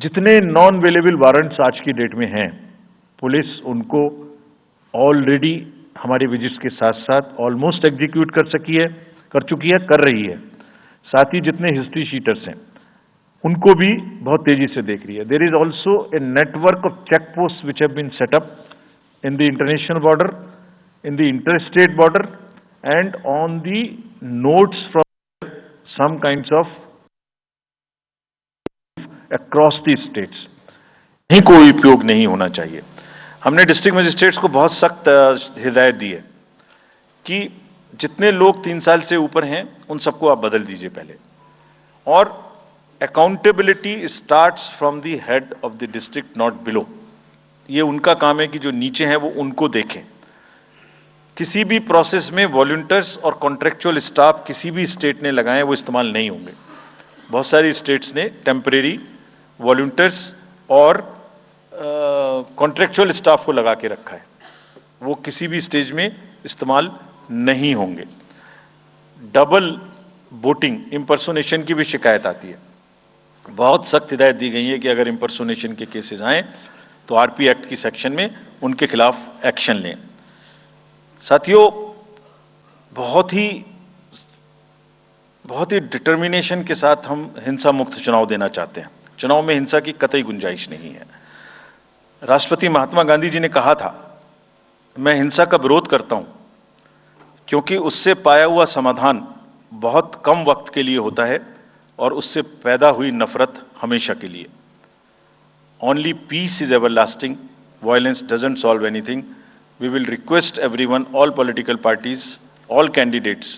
जितने non available warrants आज की डेट में हैं, पुलिस उनको ऑलरेडी हमारे विजिट्स के साथ साथ ऑलमोस्ट एग्जीक्यूट कर चुकी है, कर रही है। साथ ही जितने हिस्ट्री शीटर्स हैं उनको भी बहुत तेजी से देख रही है। There is also a network of check post which have been set up in the international border, in the interstate border, and on the nodes from some kinds of across the states. नहीं, कोई उपयोग नहीं होना चाहिए। हमने district magistrates को बहुत सख्त हिदायत दी है कि जितने लोग 3 साल से ऊपर हैं उन सबको आप बदल दीजिए पहले, और accountability starts from the head of the district, not below. ये उनका काम है कि जो नीचे हैं वो उनको देखें। किसी भी प्रोसेस में वॉलंटियर्स और कॉन्ट्रेक्चुअल स्टाफ किसी भी स्टेट ने लगाए वो इस्तेमाल नहीं होंगे। बहुत सारी स्टेट्स ने टेम्परेरी वॉलंटियर्स और कॉन्ट्रेक्चुअल स्टाफ को लगा के रखा है, वो किसी भी स्टेज में इस्तेमाल नहीं होंगे। डबल वोटिंग, इम्पर्सोनेशन की भी शिकायत आती है। बहुत सख्त हिदायत दी गई है कि अगर इम्पर्सोनेशन के केसेस आए तो आरपी एक्ट की सेक्शन में उनके खिलाफ एक्शन लें। साथियों, बहुत ही डिटर्मिनेशन के साथ हम हिंसा मुक्त चुनाव देना चाहते हैं। चुनाव में हिंसा की कतई गुंजाइश नहीं है। राष्ट्रपति महात्मा गांधी जी ने कहा था, मैं हिंसा का विरोध करता हूं क्योंकि उससे पाया हुआ समाधान बहुत कम वक्त के लिए होता है और उससे पैदा हुई नफरत हमेशा के लिए। Only peace is everlasting. Violence doesn't solve anything. We will request everyone, all political parties, all candidates,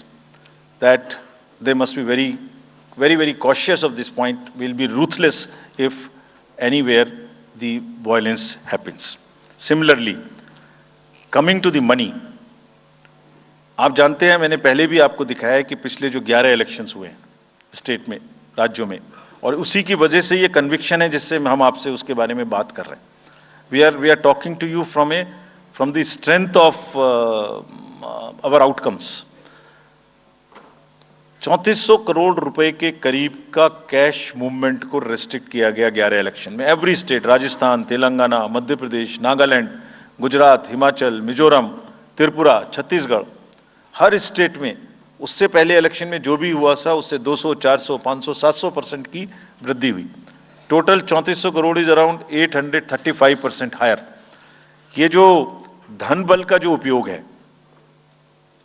that they must be very, very, very cautious of this point. We'll be ruthless if anywhere the violence happens. Similarly, coming to the money, आप जानते हैं, मैंने पहले भी आपको दिखाया है कि पिछले जो 11 इलेक्शंस हुए हैं स्टेट में, राज्यों में, और उसी की वजह से ये कन्विक्शन है जिससे हम आपसे उसके बारे में बात कर रहे हैं। We are talking to you from the strength of our outcomes. 3400 crore रुपए के करीब का कैश मूवमेंट को रेस्ट्रिक्ट किया गया 11 इलेक्शन में। एवरी स्टेट, राजस्थान, तेलंगाना, मध्य प्रदेश, नागालैंड, गुजरात, हिमाचल, मिजोरम, त्रिपुरा, छत्तीसगढ़, हर स्टेट में उससे पहले इलेक्शन में जो भी हुआ था उससे 200, 400, 500, 700% की वृद्धि हुई। Total 3400 crore is around 835% higher. ये जो धन बल का जो उपयोग है,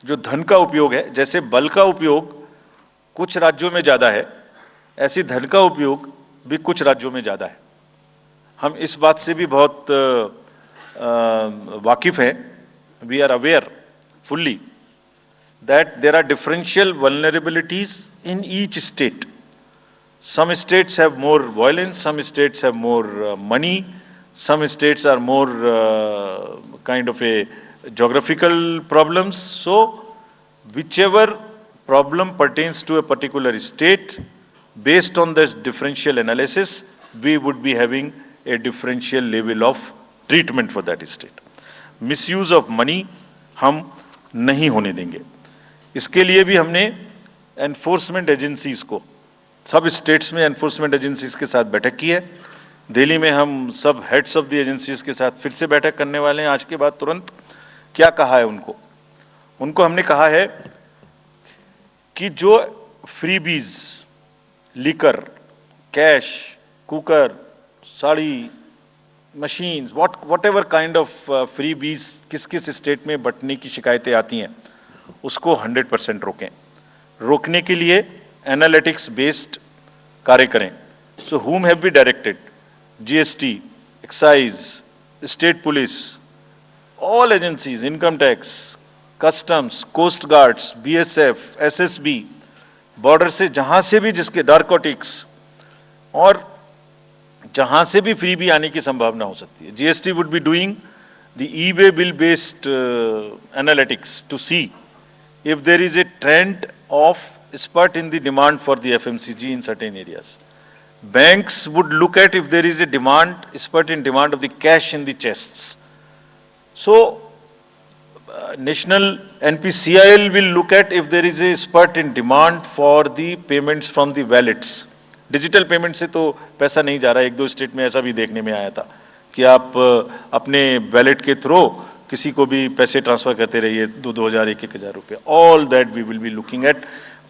जो धन का उपयोग है, जैसे बल का उपयोग कुछ राज्यों में ज्यादा है, ऐसी धन का उपयोग भी कुछ राज्यों में ज्यादा है। हम इस बात से भी बहुत वाकिफ हैं। We are aware fully that there are differential vulnerabilities in each state. Some states have more violence, some states have more money, some states are more kind of a geographical problems. So whichever problem pertains to a particular state, based on this differential analysis, we would be having a differential level of treatment for that state. Misuse of money हम नहीं होने देंगे। इसके लिए भी हमने enforcement agencies को, सब स्टेट्स में एनफोर्समेंट एजेंसीज के साथ बैठक की है। दिल्ली में हम सब हेड्स ऑफ द एजेंसीज के साथ फिर से बैठक करने वाले हैं आज के बाद तुरंत। क्या कहा है उनको हमने कहा है कि जो freebies, liquor, cash, cooker, sari, machines, whatever kind of freebies किस किस स्टेट में बंटने की शिकायतें आती हैं उसको 100% रोकें। रोकने के लिए एनालिटिक्स बेस्ड कार्य करें। सो whom have we directed? GST, excise, state police, all agencies, income tax, customs, coast guards, BSF, SSB, border से जहां से भी जिसके नारकोटिक्स और जहां से भी फ्री भी आने की संभावना हो सकती है। GST would be doing the e-way bill based analytics to see if there is a trend of spurt in the demand for the FMCG in certain areas. Banks would look at if there is a demand, spurt in demand of the cash in the chests. So, National NPCIL will look at if there is a spurt in demand for the payments from the wallets digital payment से तो पैसा नहीं जा रहा है। एक दो state में ऐसा भी देखने में आया था कि आप अपने वैलेट के थ्रू किसी को भी पैसे ट्रांसफर करते रहिए, 2,000, 1,000 रुपये। All that we will be looking at.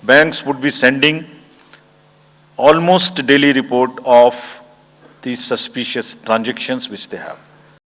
Banks would be sending almost daily report of these suspicious transactions which they have.